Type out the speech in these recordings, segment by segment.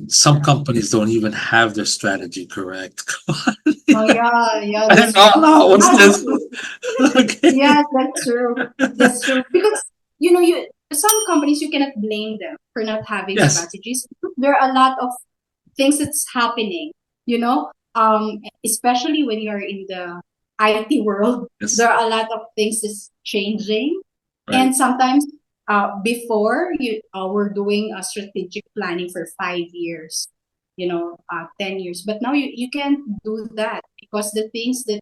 Some companies don't even have their strategy correct. Oh yeah, yeah, I don't that's know. true. Oh, what's Yeah, this? Okay. yeah, that's true. That's true. Because you some companies you cannot blame them for not having Yes. strategies. There are a lot of things that's happening, especially when you're in the IT world, Yes. there are a lot of things that's changing. Right. And sometimes before we're doing a strategic planning for 5 years, 10 years. But now you can't do that because the things that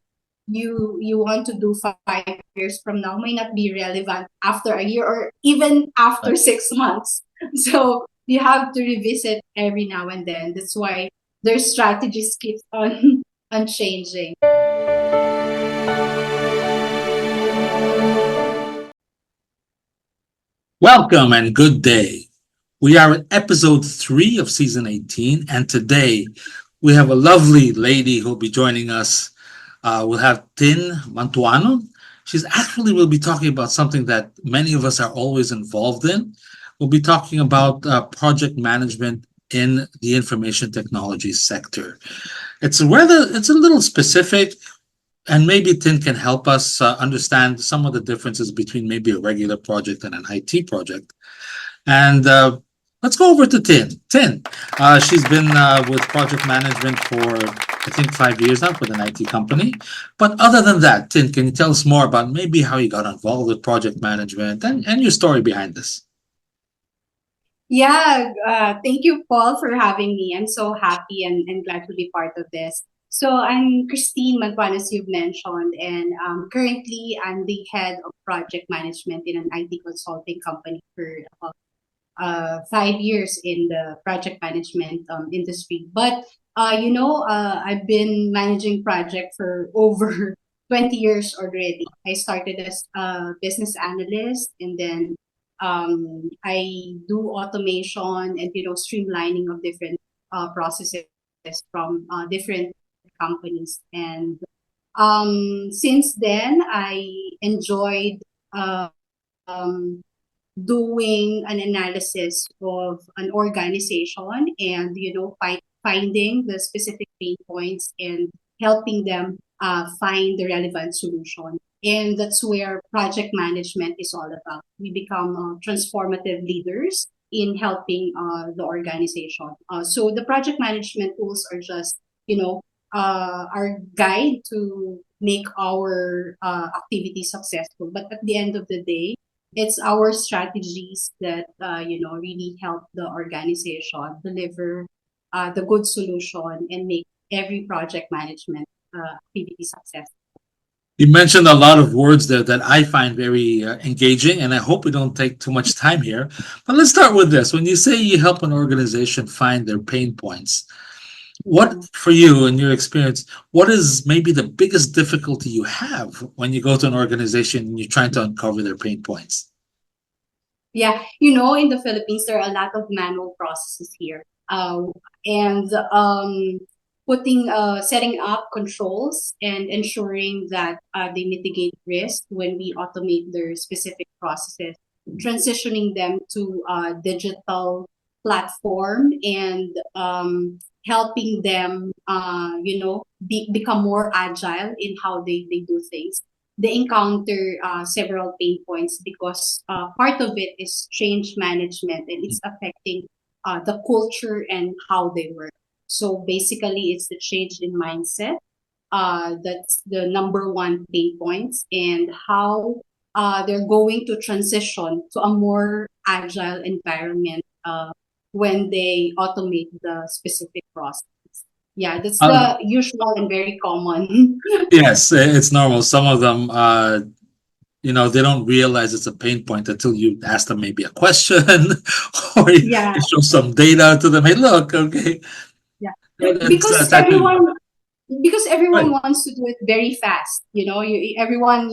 you want to do 5 years from now may not be relevant after a year or even after Right. 6 months. So you have to revisit every now and then. That's why their strategies keep on on changing. Welcome and good day. We are at episode 3 of season 18, and today we have a lovely lady who'll be joining us. We'll have Tin Mantuano. She's actually will be talking about something that many of us are always involved in. We'll be talking about project management in the information technology sector. It's a little specific, and maybe Tin can help us understand some of the differences between maybe a regular project and an IT project. And let's go over to Tin. Tin, she's been with project management for, I think, 5 years now with an IT company. But other than that, Tin, can you tell us more about maybe how you got involved with project management and your story behind this? Yeah, thank you, Paul, for having me. I'm so happy and glad to be part of this. So I'm Christine Mantuano, as you've mentioned, and currently I'm the head of project management in an IT consulting company for about 5 years in the project management industry. But I've been managing project for over 20 years already. I started as a business analyst, and then I do automation and streamlining of different processes from different companies. And since then, I enjoyed doing an analysis of an organization and finding the specific pain points and helping them find the relevant solution. And that's where project management is all about. We become transformative leaders in helping the organization. So the project management tools are just our guide to make our activity successful, but at the end of the day, it's our strategies that really help the organization deliver the good solution and make every project management activity successful. You mentioned a lot of words there that I find very engaging, and I hope we don't take too much time here. But let's start with this. When you say you help an organization find their pain points, what, Mhm. for you, in your experience, what is maybe the biggest difficulty you have when you go to an organization and you're trying to uncover their pain points? Yeah, in the Philippines, there are a lot of manual processes here, and setting up controls and ensuring that they mitigate risk when we automate their specific processes, transitioning them to a digital platform and helping them, become more agile in how they do things. They encounter several pain points because part of it is change management and it's affecting the culture and how they work. So basically, it's the change in mindset. That's the number one pain points, and how they're going to transition to a more agile environment when they automate the specific process. Yeah, that's Uh, the usual and very common. yes, it's normal. Some of them, they don't realize it's a pain point until you ask them maybe a question or Yeah, you show some data to them. Hey, look, okay, yeah. that's Because actually everyone right. wants to do it very fast. Everyone,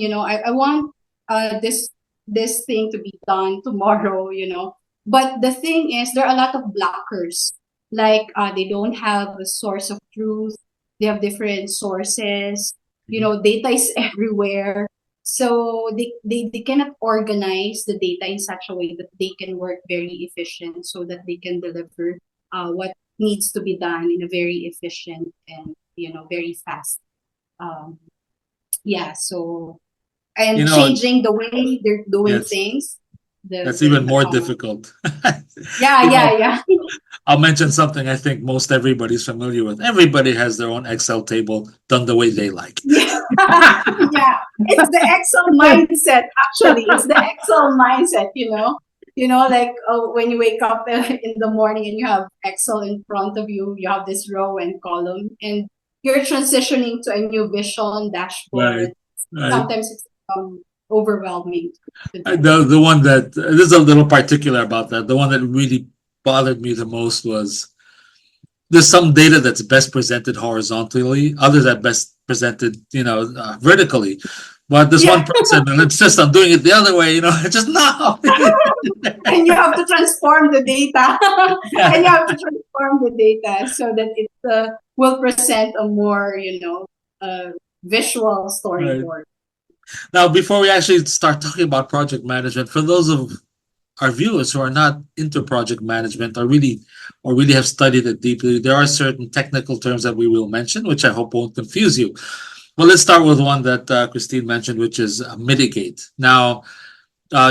I want this thing to be done tomorrow. But the thing is, there are a lot of blockers. Like they don't have a source of truth. They have different sources. Data is everywhere. So they cannot organize the data in such a way that they can work very efficient so that they can deliver what needs to be done in a very efficient and very fast. Um, yeah, so You and know, changing the way they're doing yes, things, that's even the more common. difficult. Yeah, You know, yeah, yeah. I'll mention something I think most everybody's familiar with. Everybody has their own Excel table done the way they like. Yeah, yeah. It's the Excel mindset. Actually, it's the Excel mindset. Like when you wake up in the morning and you have Excel in front of you, you have this row and column, and you're transitioning to a new vision Right, dashboard. right. Sometimes it's overwhelming to do. The one that there's a little particular about that. The one that really bothered me the most was there's some data that's best presented horizontally, others are best presented, vertically. But this one Yeah, person insists on doing it the other way. Just no. and you have to transform the data, and you Yeah, have to transform the data so that it will present a more uh, visual right. storyboard. Now, before we actually start talking about project management, for those of our viewers who are not into project management or really have studied it deeply, there are certain technical terms that we will mention, which I hope won't confuse you. Well, let's start with one that Christine mentioned, which is mitigate. Now,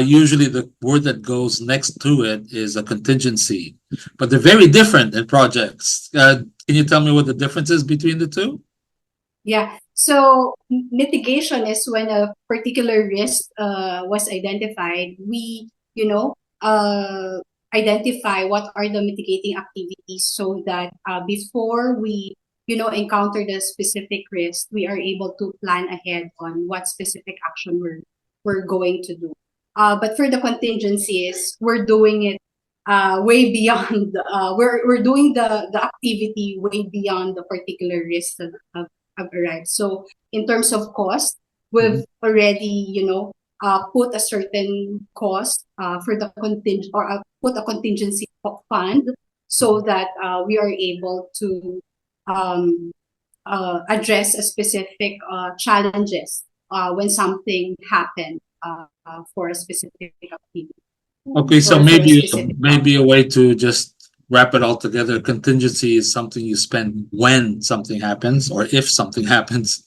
usually the word that goes next to it is a contingency, but they're very different in projects. Can you tell me what the difference is between the two? Yeah. So mitigation is when a particular risk was identified. We, identify what are the mitigating activities so that before we, encounter the specific risk, we are able to plan ahead on what specific action we're going to do. But for the contingencies, we're doing it way beyond. We're doing the activity way beyond the particular risk have arrived. So in terms of cost, Mhm. we've already, put a certain cost for the contingent or put a contingency fund so that we are able to um, address a specific challenges when something happened for a specific activity Okay, so or for a maybe specific maybe a way to just wrap it all together. Contingency is something you spend when something happens or if something happens.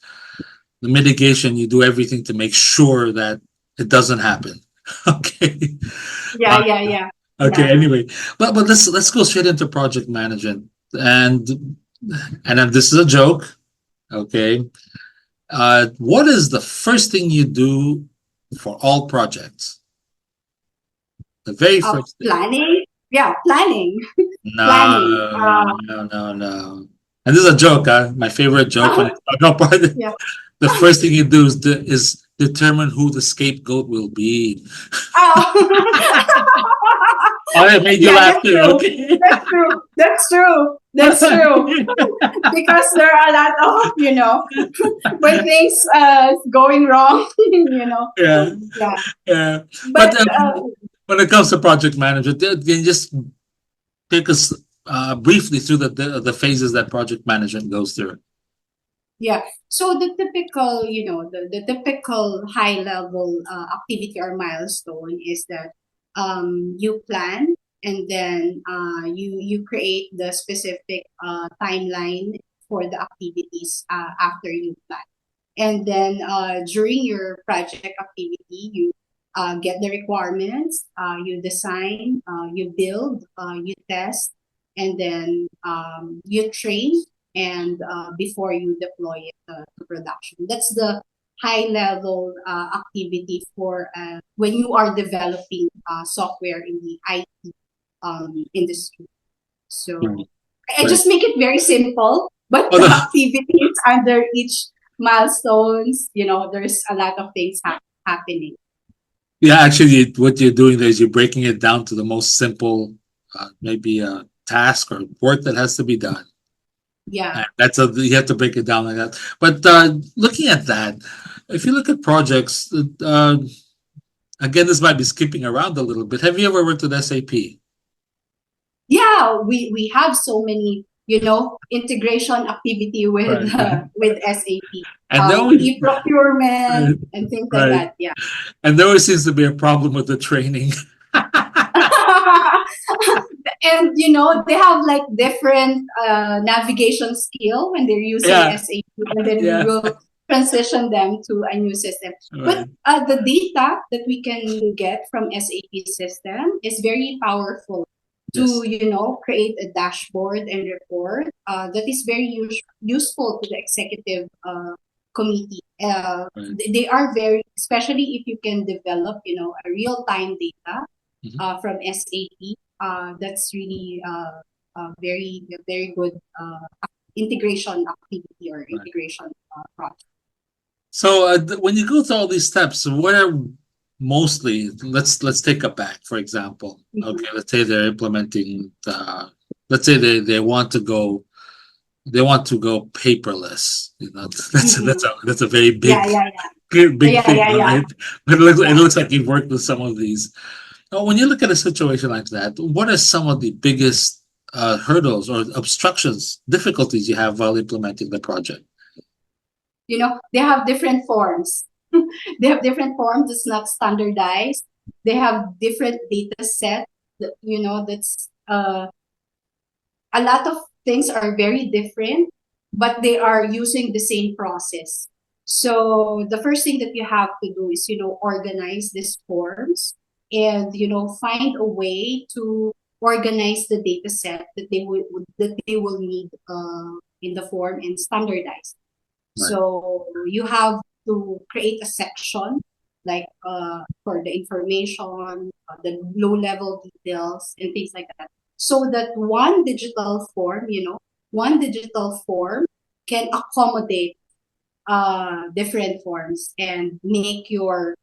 The mitigation, you do everything to make sure that it doesn't happen. Okay. yeah, Uh, yeah, yeah, okay. yeah. Anyway, but let's go straight into project management, and then this is a joke. Okay. What is the first thing you do for all projects? The very first thing. Planning, yeah, planning. No, Planning. no, no, no. And this is a joke, huh? My favorite joke when I talk about project. Yeah. The first thing you do is determine who the scapegoat will be. Oh. Oh, that made you Yeah, laugh that's too. true. Okay. That's true. That's true. That's true. Because there are a lot of, when things going wrong, Yeah, Yeah. yeah. But But when it comes to project management, can you just take us briefly through the phases that project management goes through? yeah. So the typical, the typical high level activity or milestone is that you plan and then you create the specific timeline for the activities after you plan. And then during your project activity, you get the requirements, you design, you build, you test, and then you train and before you deploy it to production. That's the high level activity for when you are developing software in the IT industry. Right. So I Right. just make it very simple, but Oh, the no. activities under each milestones, there's a lot of things happening. Yeah, actually, what you're doing there is you're breaking it down to the most simple, maybe a task or work that has to be done. Yeah. That's you have to break it down like that. But looking at that, if you look at projects, again, this might be skipping around a little bit. Have you ever worked with SAP? Yeah, we have so many, integration activity Right. with SAP, And there always, e-procurement right, and things like right. that. Yeah. And there always seems to be a problem with the training. And they have like different navigation skill when they're using Yeah, SAP, and then we yeah, will transition them to a new system. But right. the data that we can get from SAP system is very powerful to Yes, create a dashboard and report that is very useful to the executive committee. right. They are very, especially if you can develop a real time data Mhm. from SAP. That's really a very good integration activity or Right. integration project. So when you go through all these steps, what are mostly, let's take a bank, for example. Mhm. Okay, let's say they're implementing let's say they want to go paperless. Mhm. That's a very Yeah, big yeah, big yeah, thing, yeah, yeah, right? But it yeah. looks like you've worked with some of these. Now, when you look at a situation like that, what are some of the biggest hurdles or obstructions, difficulties you have while implementing the project? They have different forms. They have different forms. It's not standardized. They have different data set. That's a lot of things are very different, but they are using the same process. So the first thing that you have to do is, organize these forms and, find a way to organize the data set that they will need in the form and standardize. Right. So you have to create a section like for the information, the low level details, and things like that. So that one digital form can accommodate different forms and make your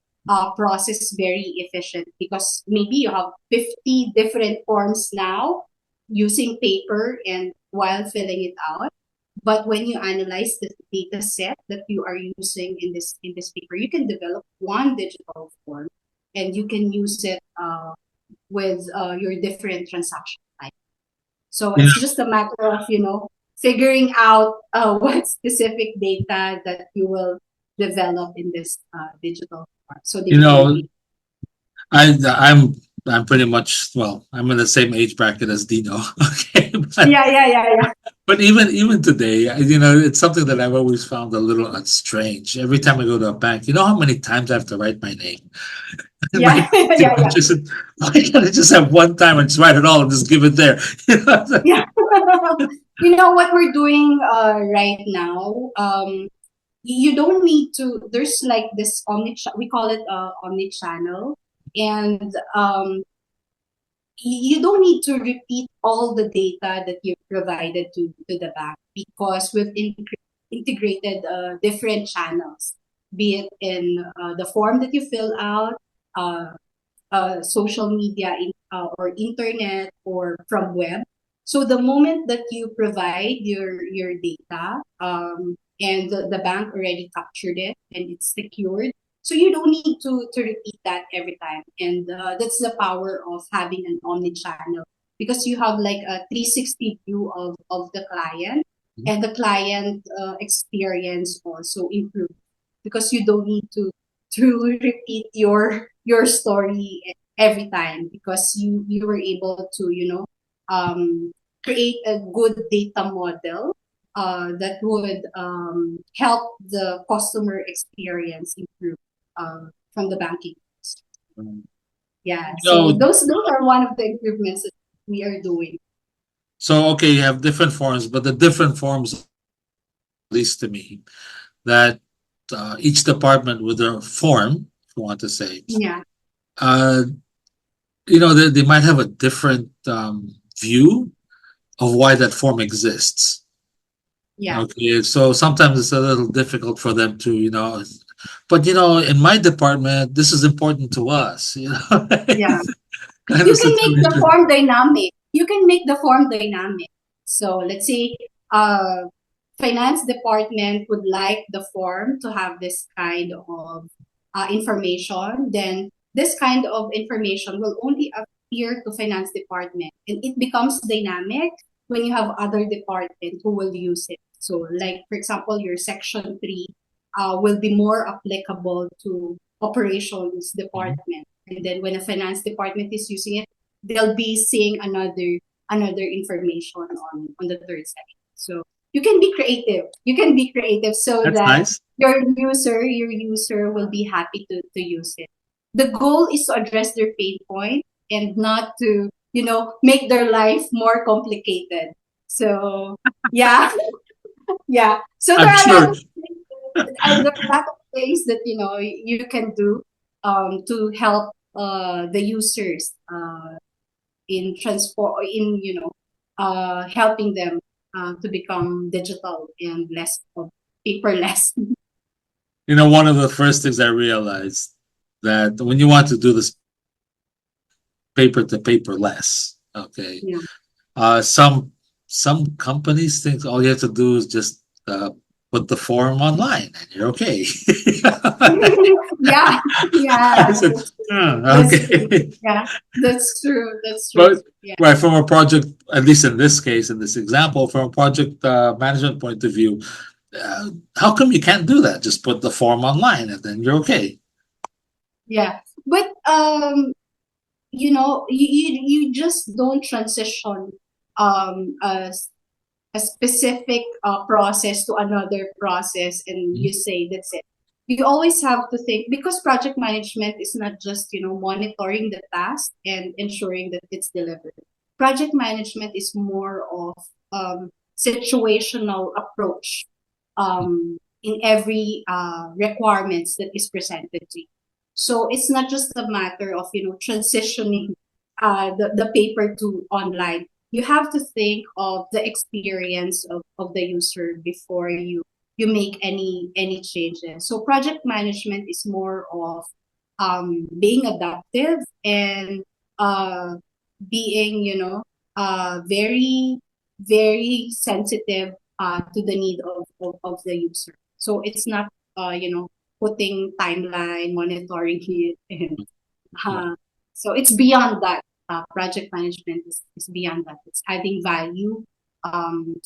process very efficient, because maybe you have 50 different forms now using paper and while filling it out. But when you analyze the data set that you are using in this paper, you can develop one digital form and you can use it with your different transaction types. So You it's just a matter of, figuring out what specific data that you will develop in this digital form so that you you can know, be. I'm pretty much, well, I'm in the same age bracket as Dino. Okay, Yeah, yeah, yeah, yeah. but even today, it's something that I've always found a little strange. Every time I go to a bank, you know how many times I have to write my name? My Yeah, yeah, yeah. why can't I just have one time and just write it all and just give it there? Yeah. What we're doing right now, you don't need to, there's like this we call it omni channel, and you don't need to repeat all the data that you provided to the bank, because we've integrated different channels, be it in the form that you fill out, uh, social media or internet or from web. So the moment that you provide your data, and the bank already captured it and it's secured, so you don't need to repeat that every time. And that's the power of having an omni-channel, because you have like a 360 view of the client, and the client experience also improves, because you don't need to repeat your story every time, because you were able to create a good data model that would help the customer experience improve from the banking. Yeah, so No, those are one of the improvements that we are doing. so okay, you have different forms, but the different forms, at least to me, that each department with their form, if you want to say, Yeah, uh, they might have a different view of why that form exists. yeah, Okay, so sometimes it's a little difficult for them to, but in my department, this is important to us, yeah. kind of You can make the situation. form dynamic. You can make the form dynamic. So let's say finance department would like the form to have this kind of information, then this kind of information will only appear to finance department, and it becomes dynamic when you have other department who will use it. So like for example, your section 3 will be more applicable to operations Mhm. department, and then when a finance department is using it, they'll be seeing another information on the third section. So you can be creative. You can be creative so That's that nice. your user will be happy to use it. The goal is to address their pain point and not to, make their life more complicated. So yeah, yeah. So I'm sure. there are a lot of things that you can do to help the users in transform in helping them to become digital and less of paperless. One of the first things I realized that when you want to do this paper to paperless, okay, Yeah. some companies think all you have to do is just put the form online and you're okay. Yeah, yeah, I said, that's true. "Oh, That's true. okay." Yeah, that's true. That's true. But Yeah, right from a project, at least in this case, in this example, from a project management point of view, how come you can't do that? Just put the form online and then you're okay. yeah. But you just don't transition um a, a specific process to another process and you say that's it. You always have to think, because project management is not just monitoring the task and ensuring that it's delivered. Project management is more of situational approach in every requirements that is presented to you. So it's not just a matter of transitioning the paper to online. You have to think of the experience of the user before you make any changes. So project management is more of being adaptive and uh, being very very sensitive to the need of the user. So it's not putting timeline, monitoring it, and Right. uh, so it's beyond that. Project management is beyond that. It's adding value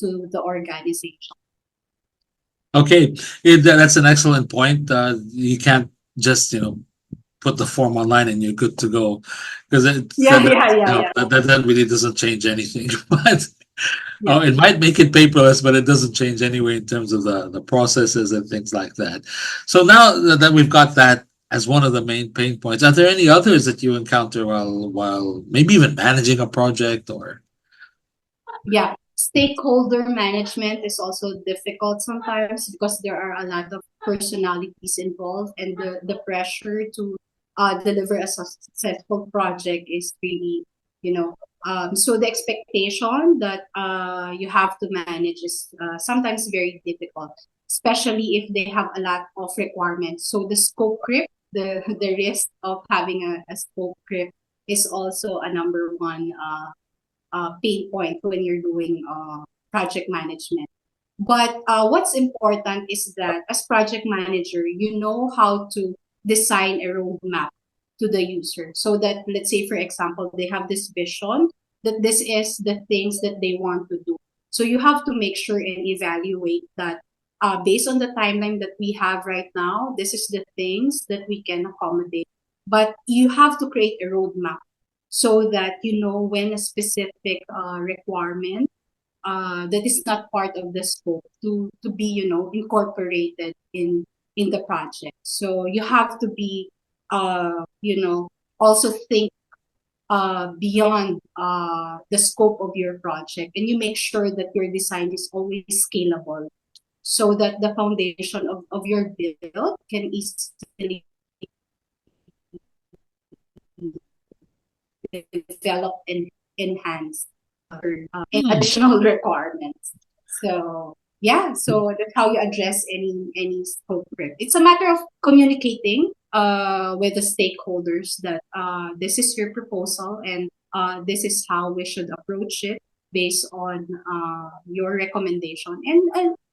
to the organization. Okay, that's an excellent point. You can't just put the form online and you're good to go because Yeah, yeah, yeah, no, yeah, that really doesn't change anything. But yeah, it might make it paperless, but it doesn't change anyway in terms of the processes and things like that. So now that we've got that as one of the main pain points, are there any others that you encounter while maybe even managing a project or? yeah. Stakeholder management is also difficult sometimes because there are a lot of personalities involved, and the pressure to deliver a successful project is really, so the expectation that you have to manage is sometimes very difficult, especially if they have a lot of requirements. So the scope creep, the risk of having a scope creep is also a number one pain point when you're doing project management. But what's important is that as project manager, you know how to design a roadmap to the user so that, let's say, for example, they have this vision that this is the things that they want to do. So you have to make sure and evaluate that based on the timeline that we have right now, this is the things that we can accommodate. But you have to create a roadmap so that you know when a specific requirement that is not part of the scope to be incorporated in the project. So you have to be also think beyond the scope of your project, and you make sure that your design is always scalable so that the foundation of your build can easily develop and enhance and Hmm. additional requirements. So yeah, so that's how you address any scope creep. It's a matter of communicating with the stakeholders that this is your proposal and this is how we should approach it based on your recommendation.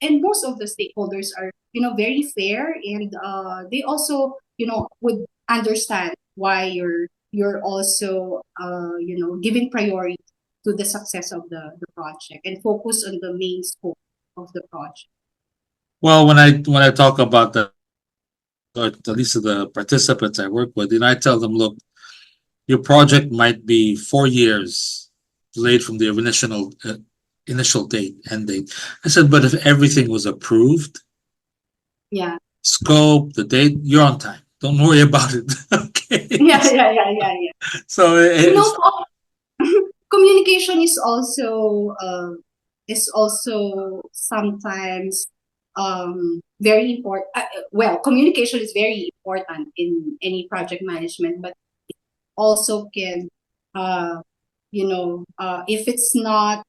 And most of the stakeholders are very fair, and they also would understand why you're also giving priority to the success of the project and focus on the main scope of the project. Well, when I talk about the or at least the participants I work with, I tell them, look, your project might be 4 years delayed from the initial date, end date. I said, but if everything was approved, Yeah. scope, the date, you're on time. Don't worry about it. Okay. Yeah, yeah, yeah, yeah, yeah. So You know, it's, communication is also sometimes very important. Well, communication is very important in any project management, but also can if it's not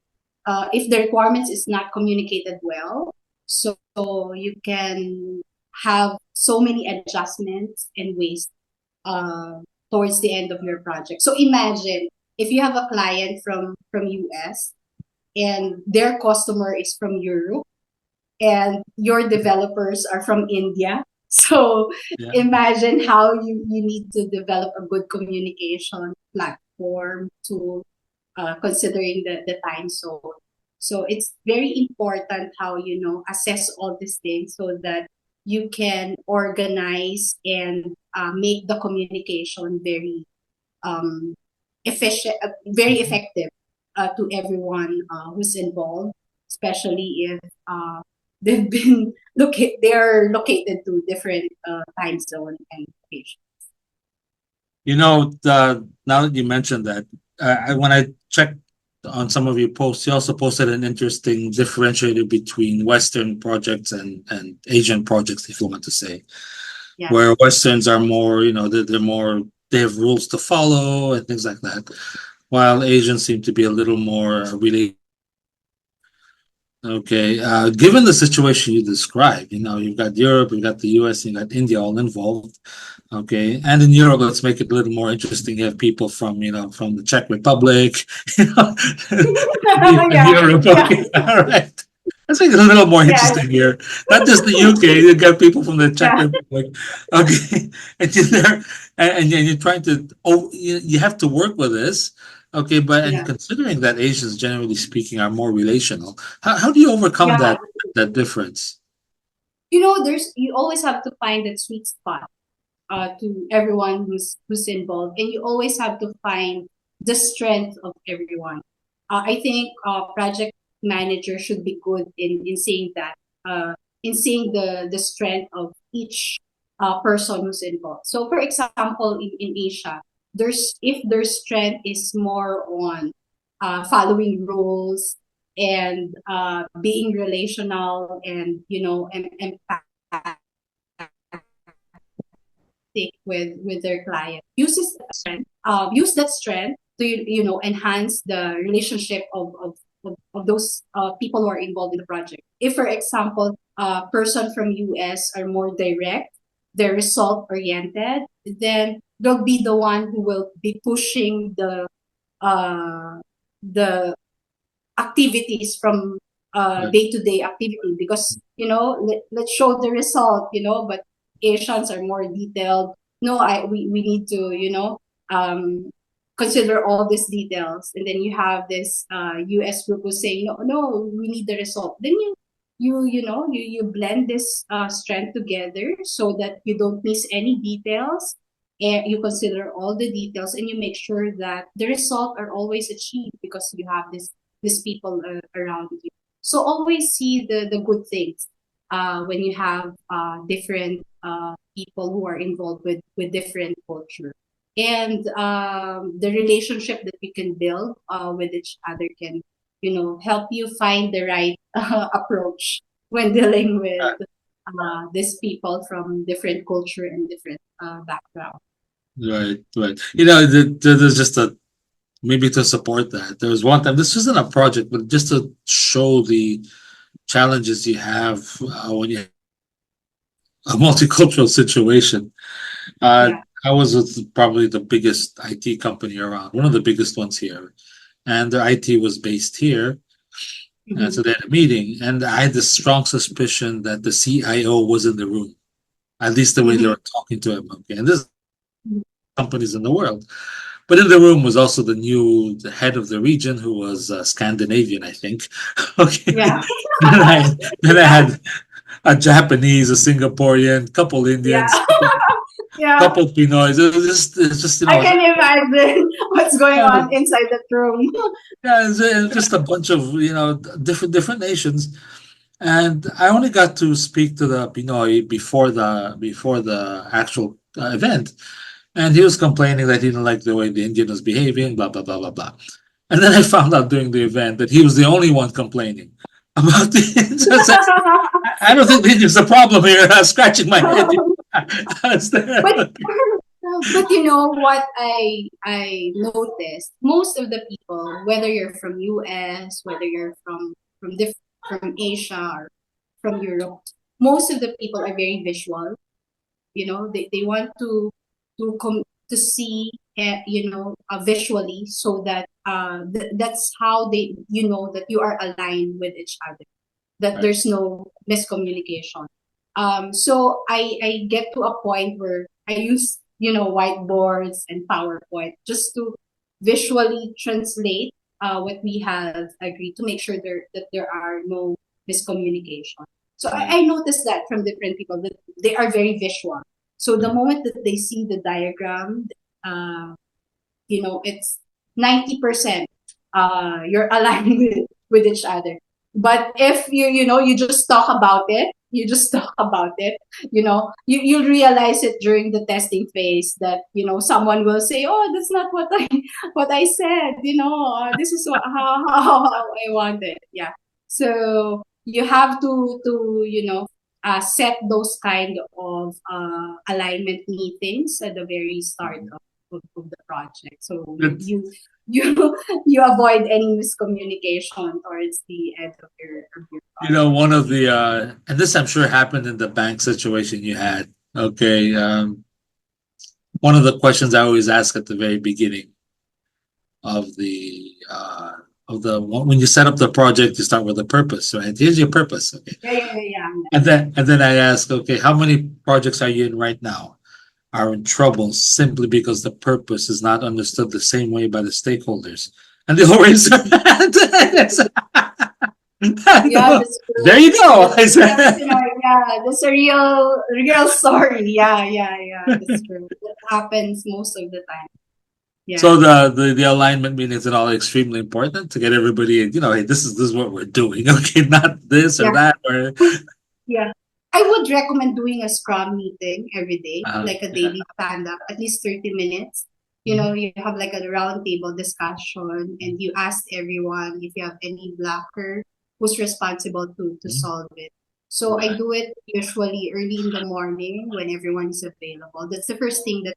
if the requirements is not communicated well, so you can have so many adjustments and waste uh, towards the end of your project. So imagine if you have a client from US and their customer is from Europe and your developers are from India. So yeah. imagine how you need to develop a good communication platform to considering the time zone. So it's very important how assess all these things so that you can organize and make the communication very um, efficient, very Mhm. effective to everyone who's involved, especially if they've been they're located to different time zone and location. Now that you mentioned that, when I checked on some of your posts, you also posted an interesting differentiator between Western projects and Asian projects, if you want to say, Yeah, where Westerns are more, they're more, they have rules to follow and things like that, while Asians seem to be a little more really. Okay, given the situation you described, you've got Europe, you've got the US, you've got India all involved. Okay, and in Europe, let's make it a little more interesting. You have people from, from the Czech Republic, you know, in yeah, Europe. yeah, Okay, all right. Let's make it a little more yeah, interesting here. Not just the UK, you got people from the Czech yeah, Republic. Okay, and you're there, and you're trying to, you have to work with this. Okay, but and yeah, considering that Asians, generally speaking, are more relational, how do you overcome yeah. that difference? There's you always have to find that sweet spot to everyone who's involved, and you always have to find the strength of everyone. I think project manager should be good in seeing that, in seeing the strength of each person who's involved. So, for example, in Asia, there's if their strength is more on following rules and being relational and empathic with their client, use that strength to enhance the relationship of those people who are involved in the project. If, for example, a person from US are more direct, they're result oriented, then they'll be the one who will be pushing uh, the activities from Right. day-to-day activity, because let's show the result, but Asians are more detailed. No, we need to um, consider all these details, and then you have this US group who's saying no, no, we need the result. Then you blend this strength together so that you don't miss any details, and you consider all the details and you make sure that the result are always achieved because you have these people around you. So always see the good things when you have different people who are involved with different culture. And the relationship that you can build with each other can, help you find the right approach when dealing with these people from different culture and different background. Right, right. There's just a maybe to support that. There was one time, this wasn't a project, but just to show the challenges you have when you have a multicultural situation. Uh, Yeah. I was with probably the biggest IT company around, one of the biggest ones here, and their IT was based here. And Hmm. so they had a meeting, and I had this strong suspicion that the CIO was in the room, at least the way they Hmm. were talking to him. Okay, and this companies in the world. But in the room was also the head of the region, who was Scandinavian, I think. Okay. Yeah. Then I had a Japanese, a Singaporean, couple Yeah. Indians. Yeah, couple Pinoys. It's just I can imagine what's going on inside that room. yeah, it's just a bunch of different nations. And I only got to speak to the Pinoy before the actual event, and he was complaining that he didn't like the way the Indian was behaving, blah blah blah blah blah. And then I found out during the event that he was the only one complaining about the Indians. I don't think the Indians the problem here. I was scratching my head. I was there. but but you know what I noticed, most of the people, whether you're from US, whether you're from Asia or from Europe, most of the people are very visual. They want to see, visually, so that that's how they that you are aligned with each other, that Right. there's no miscommunication. So I get to a point where I use whiteboards and PowerPoint just to visually translate what we have agreed, to make sure that there are no miscommunication. So Right. I noticed that from different people, that they are very visual. So the Mm. moment that they see the diagram, uh, it's 90% you're aligned with each other. But if you just talk about it, you'll realize it during the testing phase, that someone will say, oh, that's not what I said, this is how I want it. Yeah. So you have to set those kind of alignment meetings at the very start of the project. So It's, you you avoid any miscommunication towards the end of your project. one of the and this I'm sure happened in the bank situation you had. Okay. One of the questions I always ask at the very beginning of the when you set up the project, you start with a purpose, right? Here's your purpose, okay? Yeah, yeah, yeah, And then I ask, okay, how many projects are you in right now are in trouble simply because the purpose is not understood the same way by the stakeholders? And they always yeah. That's there true. you go. That's I that's said. yeah. That's a real story. Yeah, yeah, yeah. That's true. That happens most of the time. Yeah, So the alignment meetings and all are extremely important to get everybody, hey, this is what we're doing. Okay, not this or yeah. that or Yeah. I would recommend doing a Scrum meeting every day, like a yeah. daily stand up, at least 30 minutes. Mhm. You have like a round table discussion, and you ask everyone if you have any blocker, who's responsible to Mhm. solve it. So I Right. do it usually early in the morning when everyone is available. That's the first thing that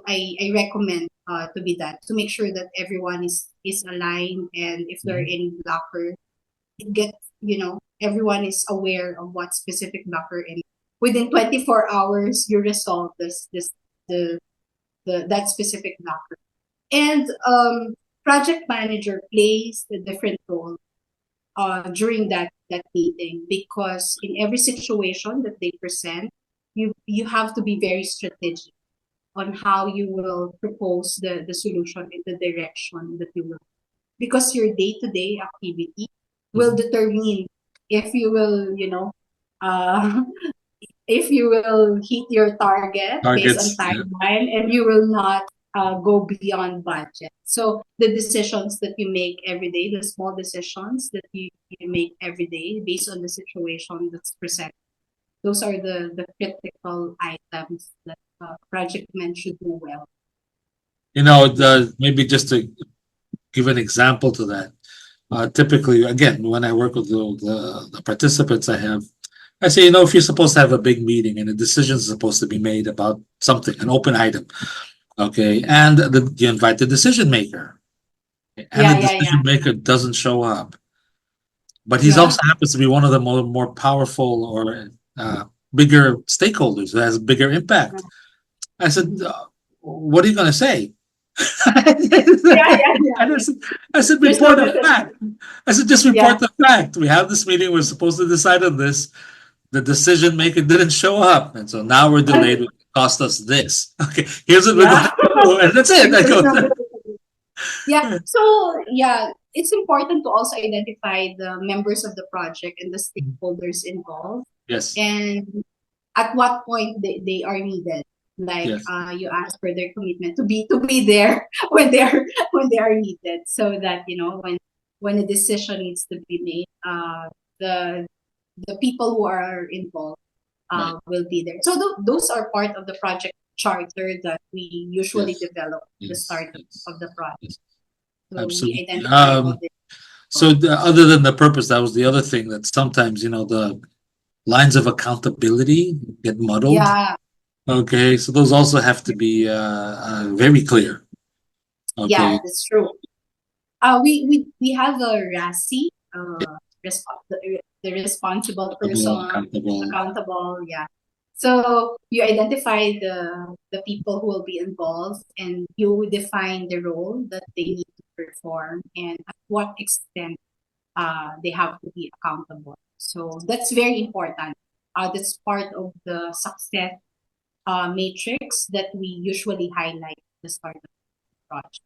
I recommend to be done, to make sure that everyone is aligned, and if there are Mhm. any blocker, get everyone is aware of what specific blocker, and within 24 hours you resolve this the that specific blocker. And project manager plays a different role during that meeting, because in every situation that they present, you have to be very strategic on how you will propose the solution and the direction that you will, because your day-to-day activity will Mhm. determine if you will, uh, if you will hit your target based on Targets. Yeah. timeline, and you will not go beyond budget. So the decisions that you make every day, the small decisions that you make every day based on the situation that's presented, those are the critical items that project men should do well. Yeah. Maybe just to give an example to that. Typically, again, when I work with the participants I have, I say, if you're supposed to have a big meeting and a decision is supposed to be made about something, an open item, okay, and you invite the decision maker, and the Yeah, yeah, yeah, decision maker doesn't show up, but he yeah. also happens to be one of the more powerful or bigger stakeholders who has a bigger impact. I said, what are you going to say? Yeah, yeah, I yeah. just, I said, There's no report a decision. fact. I said, just Yeah. report the fact. We have this meeting. We're supposed to decide on this. The decision maker didn't show up. And so now we're delayed. It cost us this. Okay, here's what we're going Yeah. to do. And that's it. I There's go, no decision. Yeah. So yeah, it's important to also identify the members of the project and the stakeholders involved, yes. and at what point they are needed. Like Yes. you ask for their commitment to be there when they are needed, so that when a decision needs to be made, the the people who are involved Right. will be there. So those are part of the project charter that we usually Yes. develop at the Yes. start Yes. of the project. Yes. So we Absolutely. identify all the So other than the purpose, that was the other thing that sometimes, the lines of accountability get muddled. yeah. Okay. So those also have to be very clear. Yeah, Okay. that's true. We have a RASI, the responsible Accountable, person, accountable. accountable. Yeah. So you identify the people who will be involved, and you define the role that they need to perform, and at what extent they have to be accountable. So that's very important. That's part of the success matrix that we usually highlight at the start of the project.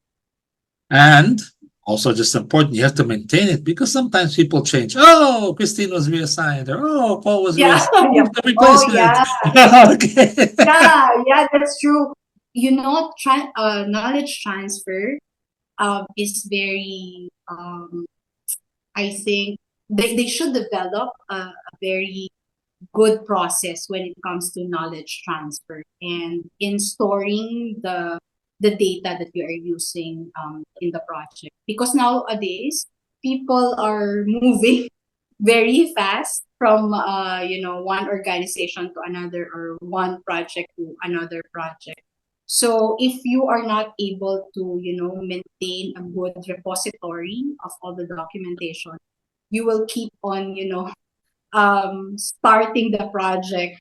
And also just important, you have to maintain it because sometimes people change. Oh, Christine was reassigned, or oh, Paul was Yeah, reassigned. yeah. Who's the Oh, replacement? yeah. Okay. Yeah, that's true. Knowledge transfer is very, I think they should develop a very good process when it comes to knowledge transfer and in storing the data that you are using in the project. Because nowadays, people are moving very fast from one organization to another, or one project to another project. So if you are not able to maintain a good repository of all the documentation, you will keep on starting the project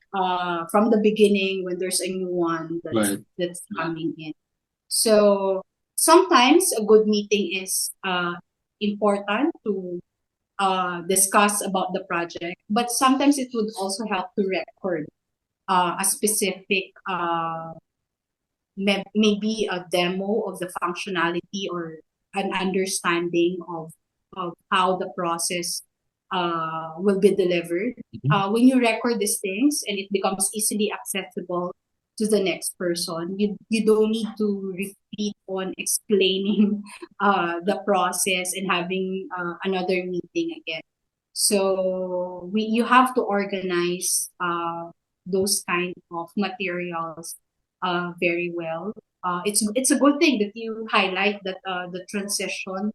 from the beginning when there's a new one that's Right. that's Right. coming in. So sometimes a good meeting is important to discuss about the project, but sometimes it would also help to record a specific maybe a demo of the functionality, or an understanding of how the process will be delivered. Mhm. When you record these things and it becomes easily accessible to the next person, you don't need to repeat on explaining the process and having another meeting again. So you have to organize those kind of materials very well. It's a good thing that you highlight that the transition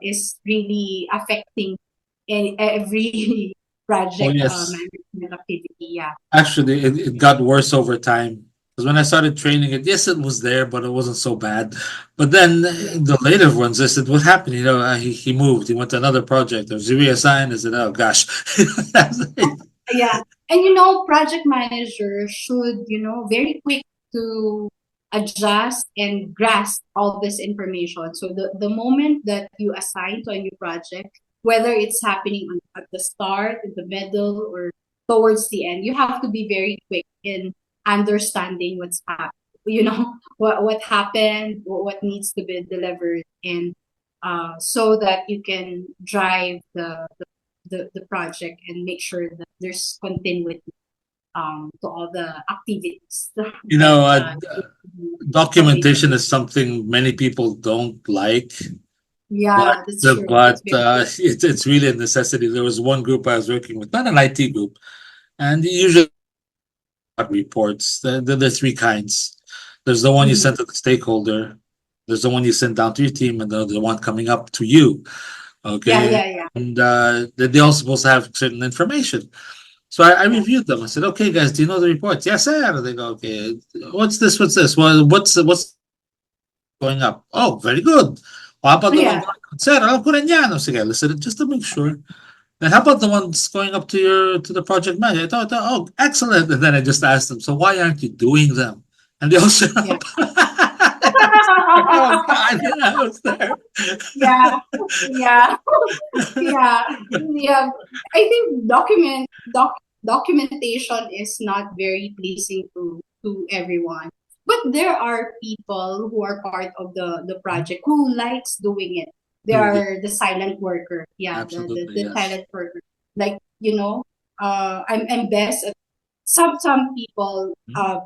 is really affecting every Oh, project yes. management activity. Yeah, Actually, it got worse over time. Because when I started training it, yes, it was there, but it wasn't so bad. But then yeah, the later ones, I said, what happened? He moved. He went to another project. Or was he reassigned? I said, oh, gosh. yeah. And project managers should very quick to adjust and grasp all this information. So the moment that you assign to a new project, whether it's happening at the start, in the middle, or towards the end, you have to be very quick in understanding what's happening. What happened, what needs to be delivered, and so that you can drive the project and make sure that there's continuity to all the activities You that know, submitted. documentation is something many people don't like, but Yeah, that's true. That's very true. it's really a necessity. There was one group I was working with, not an IT group, and usually reports. There's three kinds. There's the one you Mhm. send to the stakeholder. There's the one you send down to your team, and the one coming up to you. Yeah, Okay, yeah, yeah, and they all supposed to have certain information. So I yeah, reviewed them. I said, "Okay, guys, do you know the reports?" Yes, sir. They go, "Okay, what's this? What's this? Well, what's going up?" Oh, very good. How about the one yeah, going up? Sir, I'll put in yan. Sige, listen, just to make sure. And how about the ones going up to the project manager? I thought, oh, excellent. And then I just asked them, so why aren't you doing them? And they all shut yeah. up. Oh God, I was there. Yeah, yeah, yeah, yeah. I think documentation is not very pleasing to everyone. But there are people who are part of the project who likes doing it. They Doing it. are the silent worker. Yeah, the Absolutely, the yes. silent worker. Like, I'm best at some people, uh,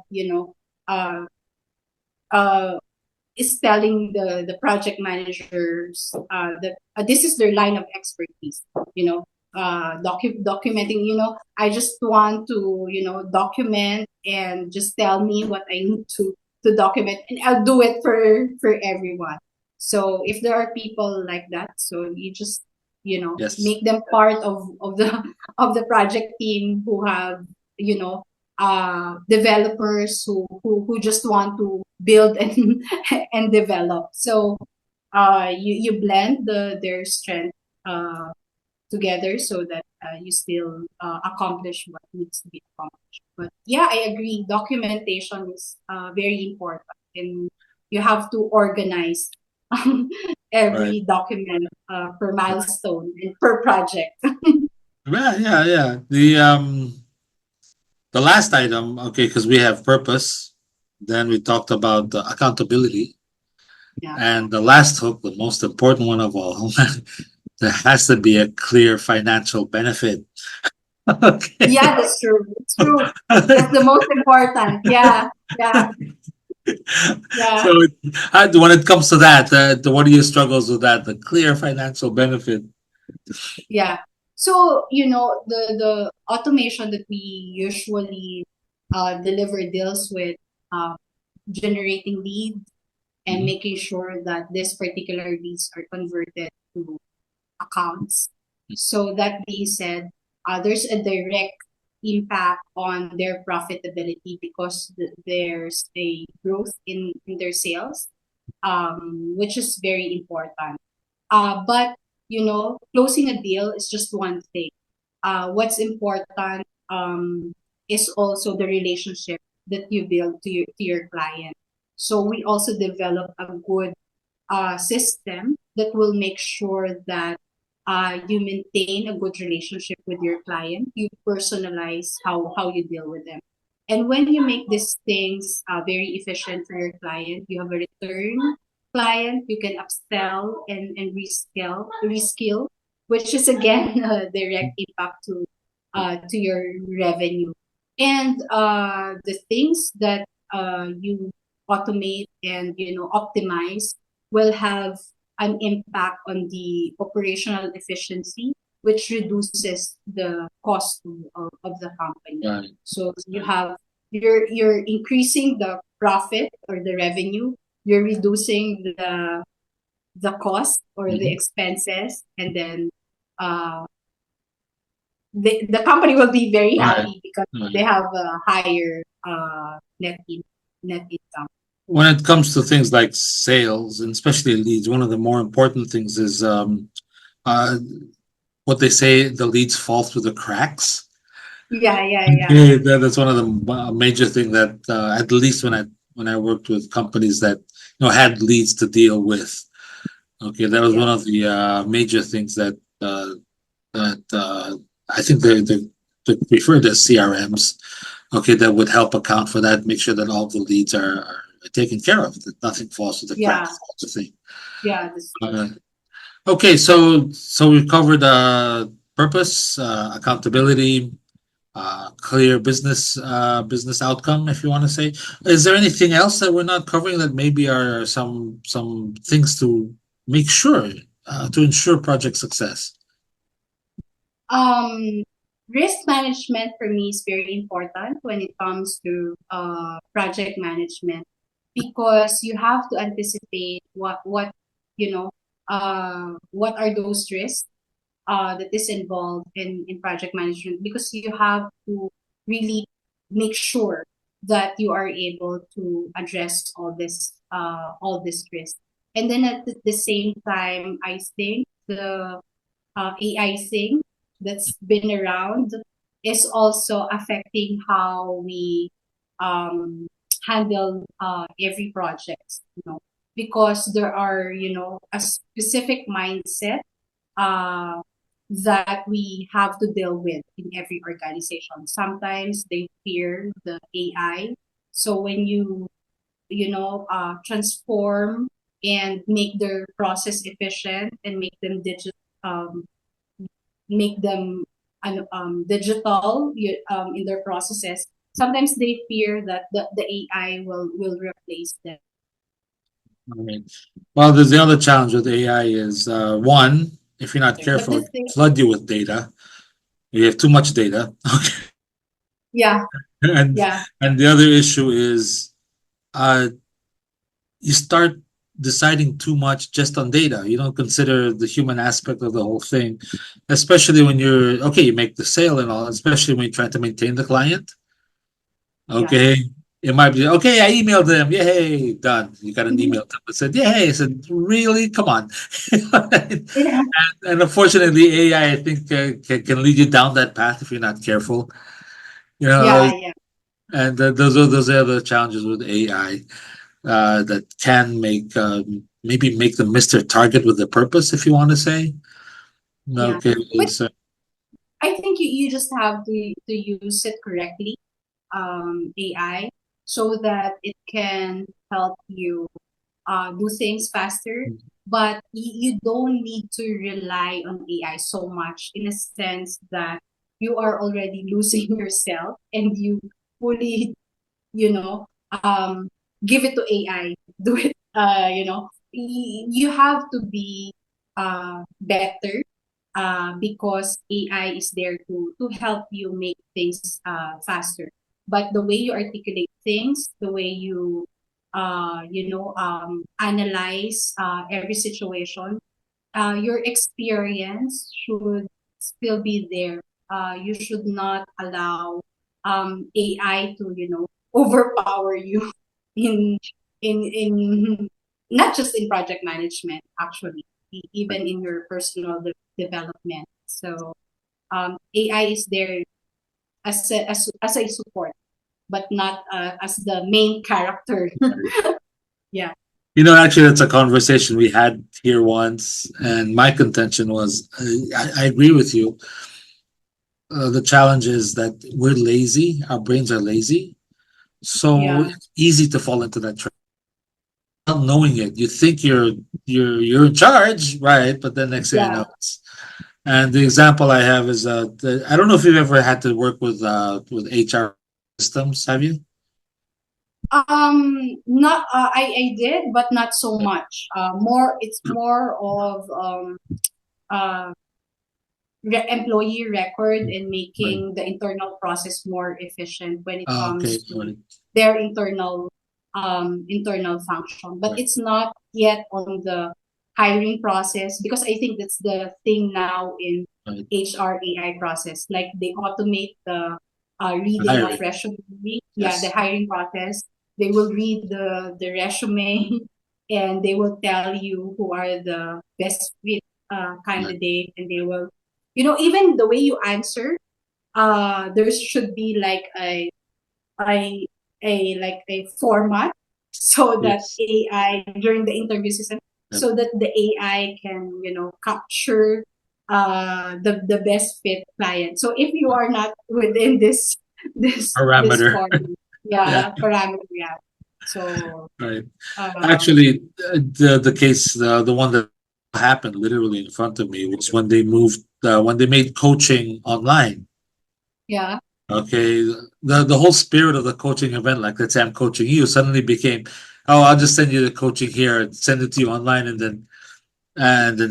uh, is telling the project managers that this is their line of expertise, you know, documenting, I just want to, document and just tell me what I need to document, and I'll do it for everyone. So if there are people like that, so you just, Yes. make them part of the of the project team who have, you know developers who just want to build and and develop. So you blend their strength uh, together so that you still accomplish what needs to be accomplished. But yeah, I agree. Documentation is very important, and you have to organize Right. every document per milestone and per project. Yeah, yeah, yeah. The last item, okay, because we have purpose. Then we talked about accountability, Yeah, and the last hook, the most important one of all, there has to be a clear financial benefit. Okay. yeah, that's true. It's true. That's the most important. Yeah, yeah, So yeah. when it comes to that, what are your struggles with that? The clear financial benefit. Yeah. So, the automation that we usually deliver deals with uh, generating leads and Mhm. making sure that this particular leads are converted to accounts. So that being said, there's a direct impact on their profitability because there's a growth in their sales, which is very important. But closing a deal is just one thing. What's important is also the relationship that you build to your client. So we also develop a good system that will make sure that you maintain a good relationship with your client. You personalize how you deal with them. And when you make these things very efficient for your client, you have a return client, you can upsell and reskill, which is again a direct impact to your revenue. And the things that you automate and optimize will have an impact on the operational efficiency, which reduces the cost of the company. Right. So you Right. have you're increasing the profit or the revenue, you're reducing the cost or the Mhm. expenses, and then uh, the company will be very Right. happy because they Right. have a higher net income. When it comes to things like sales and especially leads, one of the more important things is uh, what they say, the leads fall through the cracks. Yeah, yeah, yeah, Okay, that's one of the major thing that at least when I worked with companies that had leads to deal with. Okay, that was yeah, one of the major things that I think they refer to as CRMs. Okay, that would help account for that, make sure that all the leads are taken care of, that nothing falls through the yeah, cracks. That's the thing. yeah. That's true. Uh, okay, so we've covered purpose, accountability, clear business outcome, if you want to say. Is there anything else that we're not covering that maybe are some things to make sure to ensure project success? Um, Risk management for me is very important when it comes to project management because you have to anticipate what are those risks that is involved in project management, because you have to really make sure that you are able to address all this risk. And then at the same time, I think the AI thing that's been around is also affecting how we um, handle every project, because there are, a specific mindset uh, that we have to deal with in every organization. Sometimes they fear the AI. So when you transform and make their process efficient and make them digital in their processes, sometimes they fear that the AI will replace them. I mean, well, there's the other challenge with AI is one, if you're not But careful, this it thing, can flood you with data. You have too much data. yeah, and yeah, and the other issue is uh, you start deciding too much just on data. You don't consider the human aspect of the whole thing, especially when you're okay. You make the sale and all, especially when you're trying to maintain the client. yeah. Okay, it might be okay. I emailed them. Yay, done. You got an Mhm. email that said, "Yay." I said, "Really? Come on." Yeah, And unfortunately, AI, I think, can lead you down that path if you're not careful. You know, yeah, yeah, and those are the challenges with AI that can make maybe make them miss their target with the purpose, if you want to say. yeah. Okay, But so I think you just have to use it correctly, AI, so that it can help you do things faster. But you don't need to rely on AI so much in a sense that you are already losing yourself and you fully, you know, um, give it to AI, do it, you have to be better because AI is there to help you make things faster. But the way you articulate things, the way you analyze every situation, your experience should still be there. You should not allow AI to overpower you in in not just in project management, actually, even in your personal development. So AI is there as a support, but not as the main character. Yeah, actually, that's a conversation we had here once, and my contention was, I agree with you. The challenge is that we're lazy. Our brains are lazy, so yeah, it's easy to fall into that trap. Not knowing it, you think you're in charge, right? But then next thing you yeah. know, and the example I have is I don't know if you've ever had to work with HR systems. Have you? Not I did, but not so much. It's more of uh, employee record and Right. making the internal process more efficient when it Okay. comes to Right. their internal function. But Right. it's not yet on the hiring process because I think that's the thing now in Right. HR AI process. Like they automate the reading of Hiring. resume. Yeah, the Yes. hiring process. They will read the resume and they will tell you who are the best fit Right. candidate, and they will even the way you answer, there should be like a a format so that Yes. AI during the interview system, Yep. so that the AI can capture the best fit client. So if you are not within this Parameter. format, Yeah. yeah, parameter, yeah. So Right. um Actually, the case, the one that happened literally in front of me was when they moved, when they made coaching online. yeah, Okay, the whole spirit of the coaching event, like let's say I'm coaching you, suddenly became, oh, I'll just send you the coaching here, send it to you online, and then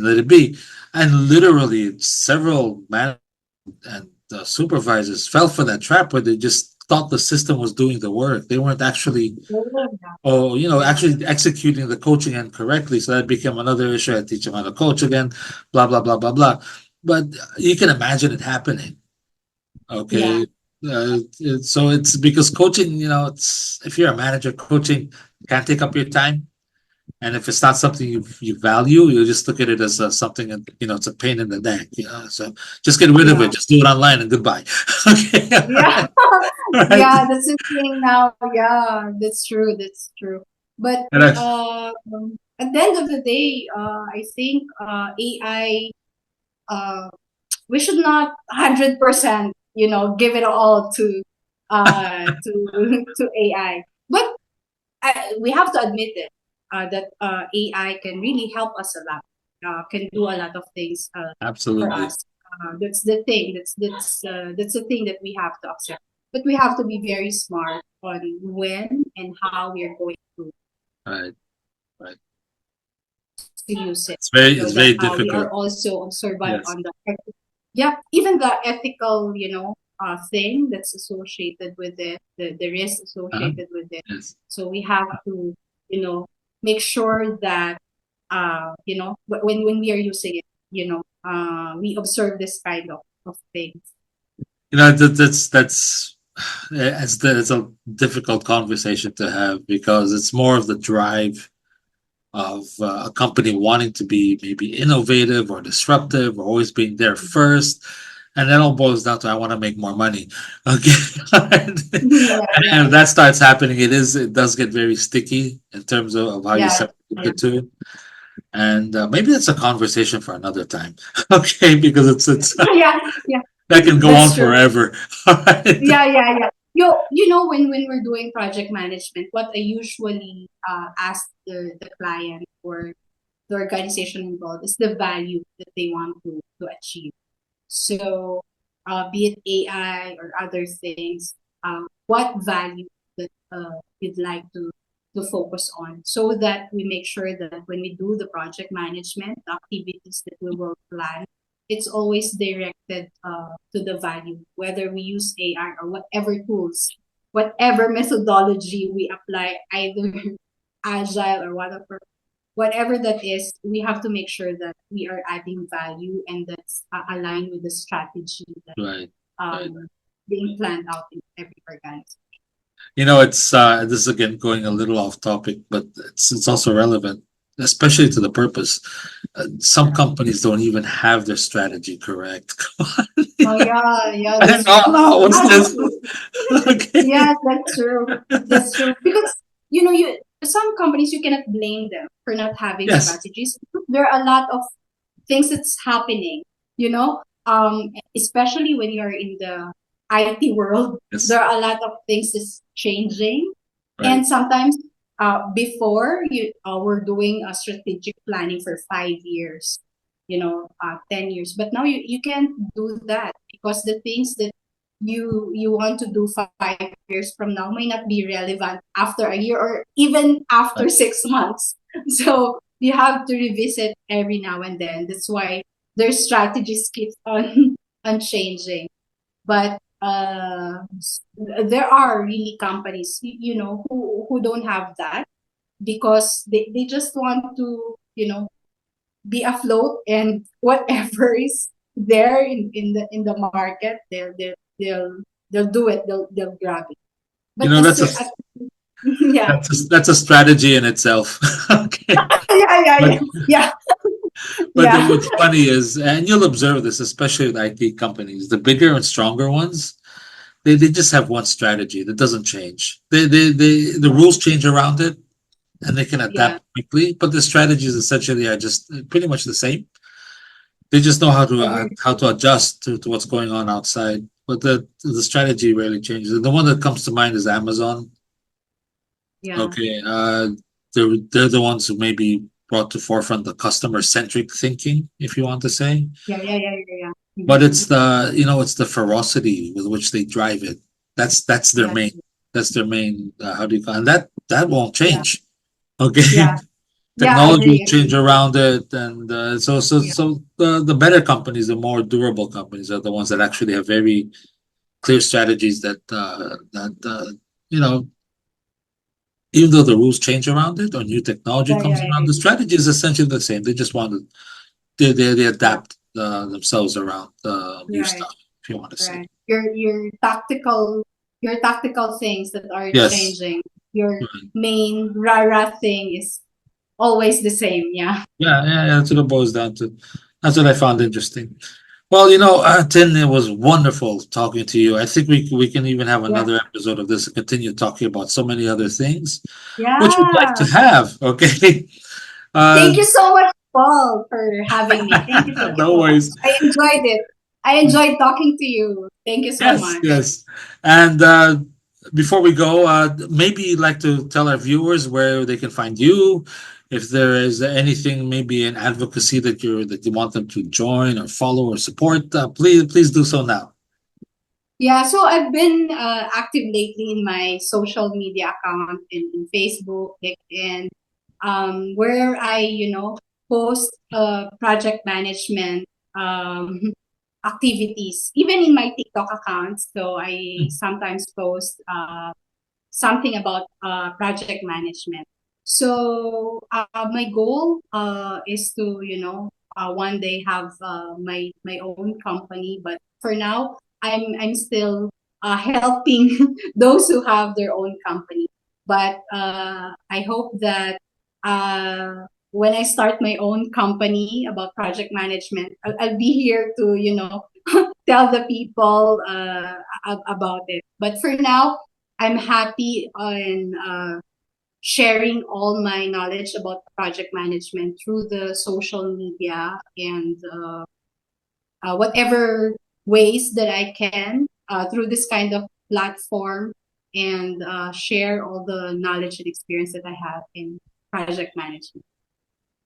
let it be. And literally, several managers and supervisors fell for that trap where they just thought the system was doing the work. They weren't actually, oh, oh, yeah, actually executing the coaching end correctly. So that became another issue. I teach them how to coach again, blah blah blah blah blah. But you can imagine it happening. yeah, Okay. So it's because coaching, it's if you're a manager, coaching can take up your time. And if it's not something you value, you just look at it as something, and it's a pain in the neck. So just get rid of yeah, it. Just do it online and goodbye. Okay. yeah. Right. Yeah, that's the thing now. Yeah, that's true. That's true. But And I, at the end of the day, I think AI. We should not 100%, give it all to to AI. But we have to admit it that AI can really help us a lot. Can do a lot of things for absolutely. us. That's the thing. That's the thing that we have to accept. But we have to be very smart on when and how we are going Right. Right. to use it, It's so that very we are difficult. also observant Yes. on yeah, even the ethical, thing that's associated with it, the risk Uh-huh. associated with it. Yes. So we have to, you know, make sure that when we are using it, we observe this kind of things. That's it's a difficult conversation to have because it's more of the drive of a company wanting to be maybe innovative or disruptive or always being there first. And that all boils down to I want to make more money. Okay. Yeah, And yeah, if that starts happening, it does get very sticky in terms of how you yeah, separate yeah. the two. And maybe that's a conversation for another time. Okay, because it's Yeah, yeah, that can go on that's true. forever. All right. Yeah, yeah, yeah. When we're doing project management, what I usually ask the client or the organization involved is the value that they want to achieve. So, be it AI or other things, what value that you'd like to focus on, so that we make sure that when we do the project management, the activities that we will plan, it's always directed to the value, whether we use AI or whatever tools, whatever methodology we apply, either agile or whatever that is, we have to make sure that we are adding value and that's aligned with the strategy that Right. Right. um, being planned out in every organization. It's this is again going a little off topic, but it's also relevant, especially to the purpose. Some companies don't even have their strategy correct. Come on. Oh yeah, yeah, I that's don't true. know. What's Yeah, this? Okay. yeah, that's true. That's true. Because you some companies, you cannot blame them for not having Yes. strategies. There are a lot of things that's happening, especially when you're in the IT world. Yes. There are a lot of things that's changing, Right. and sometimes before we're doing a strategic planning for 5 years, 10 years, but now you can't do that because the things that you want to do 5 years from now may not be relevant after a year or even after Right. 6 months. So you have to revisit every now and then. That's why their strategies keep on on changing. But there are really companies, who don't have that because they just want to, be afloat, and whatever is there in the market, they'll do it. They'll grab it. You But know, as that's a there, yeah, that's a strategy in itself. Okay. yeah, yeah, But yeah, yeah, but then yeah, what's funny is, and you'll observe this, especially with IT companies, the bigger and stronger ones, they just have one strategy that doesn't change. The rules change around it, and they can yeah. adapt quickly. But the strategies essentially are just pretty much the same. They just know Agree. how to adjust to what's going on outside. But the strategy rarely changes. And the one that comes to mind is Amazon. Yeah, Okay, they're the ones who maybe brought to forefront the customer centric thinking, if you want to say. yeah, yeah, yeah, yeah, yeah. But Mhm. it's it's the ferocity with which they drive it. That's their Yeah, main. That's their main. How do you call? And that won't yeah, change. Okay, yeah, yeah. technology will Agree, change agree. around it, and Yeah, the better companies, the more durable companies, are the ones that actually have very clear strategies that you know even though the rules change around it or new technology yeah, comes yeah, around, yeah, the strategy is essentially the same. They just want to they yeah. adapt themselves around new Right, stuff, if you want to say. right. Your tactical things that are Yes. changing. Your Right. main rara thing is always the same. Yeah, Yeah. That's what it boils down to. That's what I found interesting. Well, Tin, it was wonderful talking to you. I think we can even have yeah, another episode of this and continue talking about so many other things, which we'd like to yeah. have. Okay. Uh, Thank you so much, Paul, for having me. Thank you no so much. worries. I enjoyed it. I enjoyed talking to you. Thank you so Yes, much. yes. And before we go, maybe you'd like to tell our viewers where they can find you, If there is anything, maybe an advocacy that you want them to join or follow or support, please do so now. Yeah, so I've been active lately in my social media account in Facebook, and where I, post project management um, activities, even in my TikTok account. So I sometimes post something about project management. So my goal is to one day have my own company, but for now I'm still helping those who have their own company. But I hope that when I start my own company about project management, I'll be here to tell the people about it. But for now, I'm happy on sharing all my knowledge about project management through the social media and whatever ways that I can through this kind of platform, and share all the knowledge and experience that I have in project management.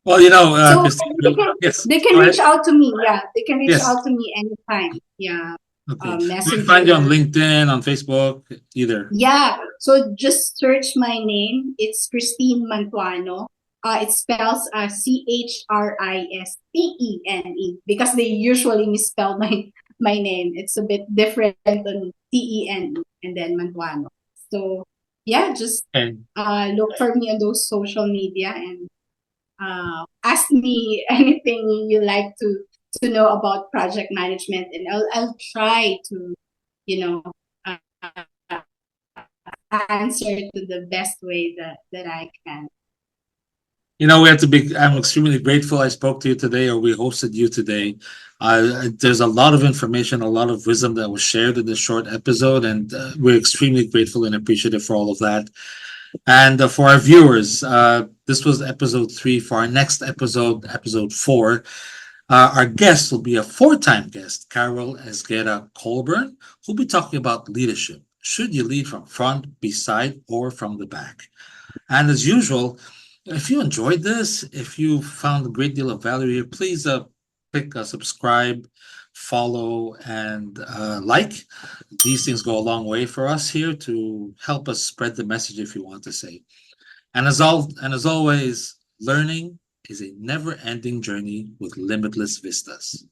Well, So Christine, yes, they can go reach ahead. out to me. Yeah, they can reach Yes. out to me anytime. Yeah, Okay. We can find you on Messenger. LinkedIn, on Facebook, either. Yeah, so just search my name. It's Christine Mantuano. It spells Chrisstene, because they usually misspell my name. It's a bit different than Tene and then Mantuano. So yeah, just And look for me on those social media, and ask me anything you like to know about project management, and I'll try to you know uh, answer to the best way that I can. we have to be. I'm extremely grateful I spoke to you today, or we hosted you today. There's a lot of information, a lot of wisdom that was shared in this short episode, and we're extremely grateful and appreciative for all of that. And for our viewers, this was episode 3. For our next episode, episode 4, our guest will be a four-time guest, Carol Esguera Colburn, who'll be talking about leadership. Should you lead from front, beside, or from the back? And as usual, if you enjoyed this, if you found a great deal of value here, please click subscribe, follow, and like. These things go a long way for us here to help us spread the message, if you want to say. And as always, learning is a never-ending journey with limitless vistas.